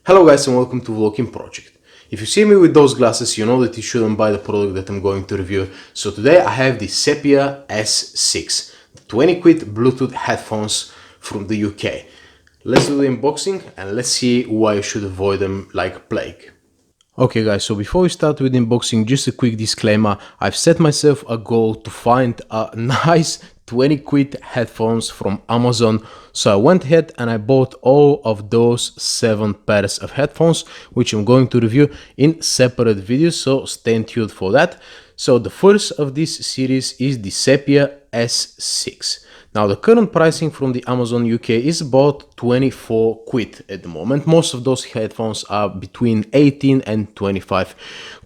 Hello guys and welcome to Vlogging Project. If you see me with those glasses, you know that you shouldn't buy the product that I'm going to review. So today I have the Sephia S6, the 20 quid Bluetooth headphones from the UK. Let's do the unboxing and let's see why you should avoid them like plague. Okay guys, so before we start with unboxing, just a quick disclaimer. I've set myself a goal to find a nice 20 quid headphones from Amazon. So I went ahead and I bought all of those 7 pairs of headphones, which I'm going to review in separate videos, so stay tuned for that. So the first of this series is the Sephia S6. Now the current pricing from the Amazon UK is about 24 quid at the moment. Most of those headphones are between 18 and 25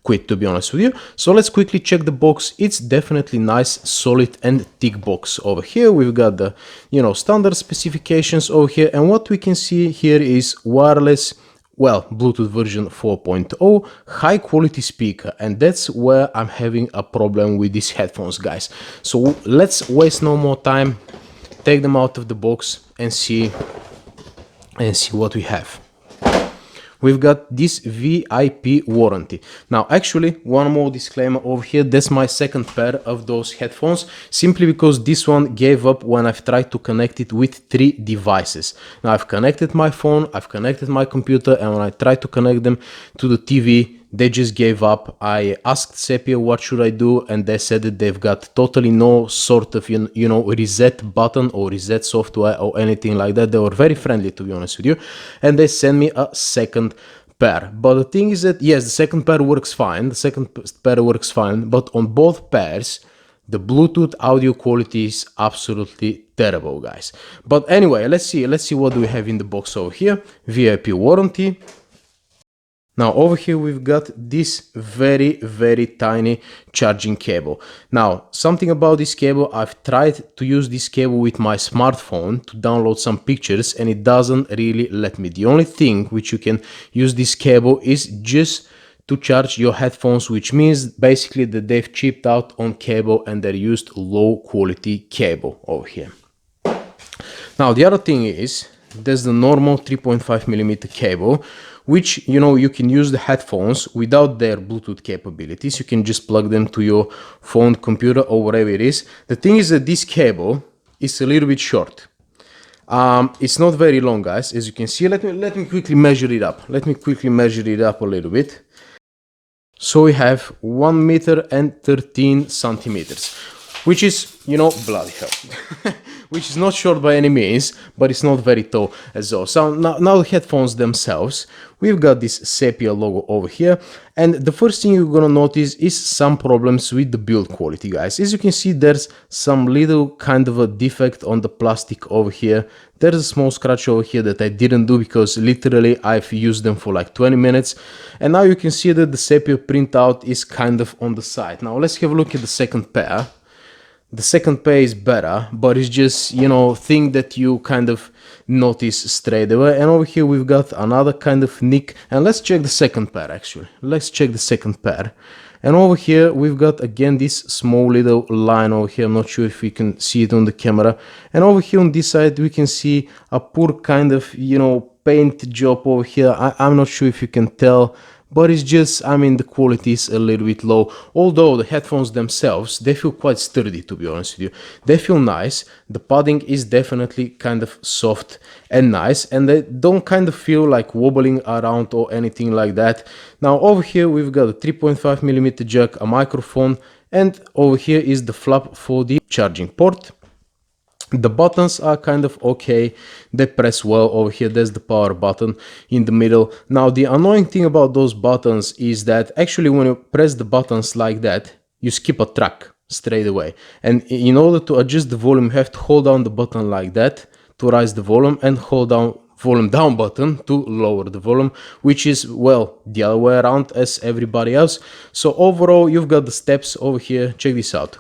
quid, to be honest with you. So let's quickly check the box. It's definitely nice, solid and thick box. Over here we've got the standard specifications over here, and what we can see here is wireless, Bluetooth version 4.0, high quality speaker, and that's where I'm having a problem with these headphones, guys. So let's waste no more time, take them out of the box and see what we have. We've got this VIP warranty. Now actually, one more disclaimer over here, that's my second pair of those headphones, simply because this one gave up when I've tried to connect it with 3 devices. Now I've connected my phone, I've connected my computer, and when I tried to connect them to the TV, they just gave up. I asked Sephia what should I do, and they said that they've got totally no sort of reset button or reset software or anything like that. They were very friendly, to be honest with you, and they sent me a second pair. But the thing is that yes, the second pair works fine, but on both pairs the Bluetooth audio quality is absolutely terrible, guys. But anyway, let's see what do we have in the box over here. VIP warranty. Now over here we've got this very tiny charging cable. Now something about this cable, I've tried to use this cable with my smartphone to download some pictures and it doesn't really let me. The only thing which you can use this cable is just to charge your headphones, which means basically that they've chipped out on cable and they used low quality cable over here. Now the other thing is there's the normal 3.5mm cable, which you can use the headphones without their Bluetooth capabilities. You can just plug them to your phone, computer, or whatever it is. The thing is that this cable is a little bit short. It's not very long, guys, as you can see. Let me quickly measure it up. Let me quickly measure it up a little bit. So we have 1 meter and 13 centimeters, which is, bloody hell. Which is not short by any means, but it's not very tall as well. So now the headphones themselves, we've got this Sephia logo over here, and the first thing you're gonna notice is some problems with the build quality, guys. As you can see, there's some little kind of a defect on the plastic over here. There's a small scratch over here that I didn't do because literally I've used them for like 20 minutes, and now you can see that the Sephia printout is kind of on the side. Now let's have a look at the second pair. The second pair is better, but it's just, thing that you kind of notice straight away. And over here we've got another kind of nick. And let's check the second pair, actually. Let's check the second pair. And over here we've got again this small little line over here. I'm not sure if we can see it on the camera. And over here on this side we can see a poor kind of, paint job over here. I'm not sure if you can tell, but it's just, the quality is a little bit low. Although the headphones themselves, they feel quite sturdy, to be honest with you. They feel nice. The padding is definitely kind of soft and nice, and they don't kind of feel like wobbling around or anything like that. Now over here we've got a 3.5mm jack, a microphone, and over here is the flap for the charging port. The buttons are kind of okay, they press well. Over here there's the power button in the middle. Now the annoying thing about those buttons is that actually when you press the buttons like that, you skip a track straight away, and in order to adjust the volume you have to hold down the button like that to raise the volume and hold down volume down button to lower the volume, which is the other way around as everybody else. So overall you've got the steps over here. Check this out.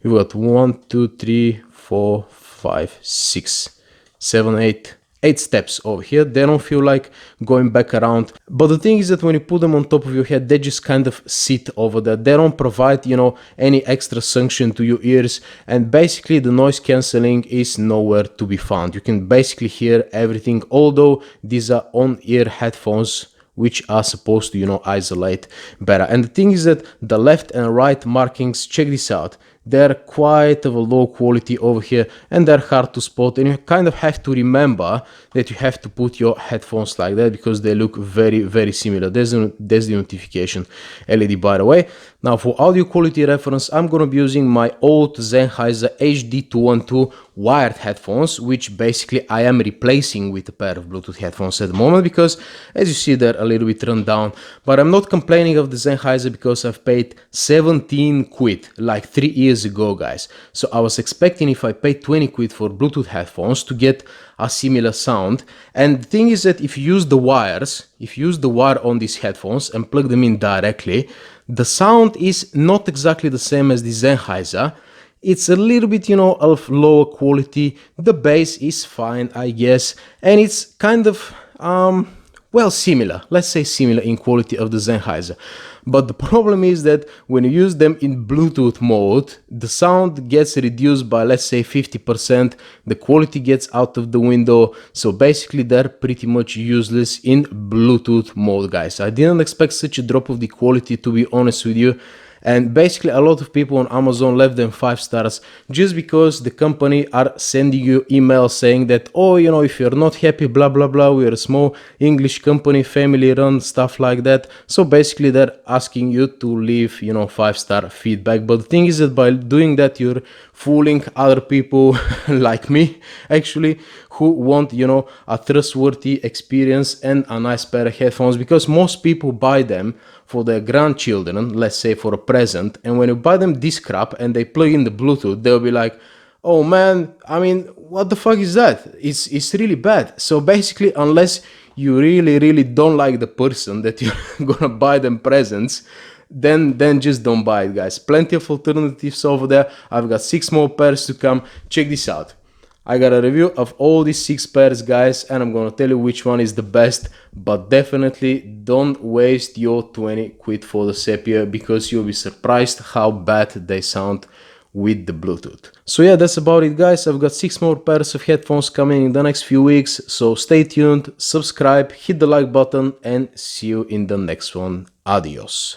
You've got 1, 2, 3, 4, 5, 6, 7, 8, 8 steps over here. They don't feel like going back around. But the thing is that when you put them on top of your head, they just kind of sit over there. They don't provide, you know, any extra suction to your ears. And basically the noise cancelling is nowhere to be found. You can basically hear everything, although these are on-ear headphones which are supposed to, you know, isolate better. And the thing is that the left and right markings, check this out, they're quite of a low quality over here and they're hard to spot, and you kind of have to remember that you have to put your headphones like that because they look very, very similar. There's the notification LED, by the way. Now for audio quality reference, I'm gonna be using my old Sennheiser HD212 wired headphones, which basically I am replacing with a pair of Bluetooth headphones at the moment because, as you see, they're a little bit run down. But I'm not complaining of the Sennheiser because I've paid 17 quid like 3 years ago, guys. So I was expecting, if I paid 20 quid for Bluetooth headphones, to get a similar sound. And the thing is that if you use the wires, if you use the wire on these headphones and plug them in directly, the sound is not exactly the same as the Sennheiser. It's a little bit, you know, of lower quality. The bass is fine, I guess, and it's kind of well, similar, let's say similar in quality of the Sennheiser. But the problem is that when you use them in Bluetooth mode, the sound gets reduced by, let's say, 50%, the quality gets out of the window, so basically they're pretty much useless in Bluetooth mode, guys. I didn't expect such a drop of the quality, to be honest with you. And basically a lot of people on Amazon left them 5 stars just because the company are sending you emails saying that, oh, you know, if you're not happy, blah blah blah, we're a small English company, family run, stuff like that. So basically they're asking you to leave, you know, 5-star feedback. But the thing is that by doing that, you're fooling other people like me, actually, who want, you know, a trustworthy experience and a nice pair of headphones, because most people buy them for their grandchildren, let's say for a present, and when you buy them this crap and they plug in the Bluetooth, they'll be like, oh man, I mean, what the fuck is that? It's really bad. So basically, unless you really don't like the person that you're gonna buy them presents, then just don't buy it, guys. Plenty of alternatives over there. I've got 6 more pairs to come. Check this out. I got a review of all these 6 pairs, guys, and I'm gonna tell you which one is the best. But definitely don't waste your 20 quid for the Sephia, because you'll be surprised how bad they sound with the Bluetooth. So yeah, that's about it, guys. I've got 6 more pairs of headphones coming in the next few weeks, so stay tuned, subscribe, hit the like button, and see you in the next one. Adios.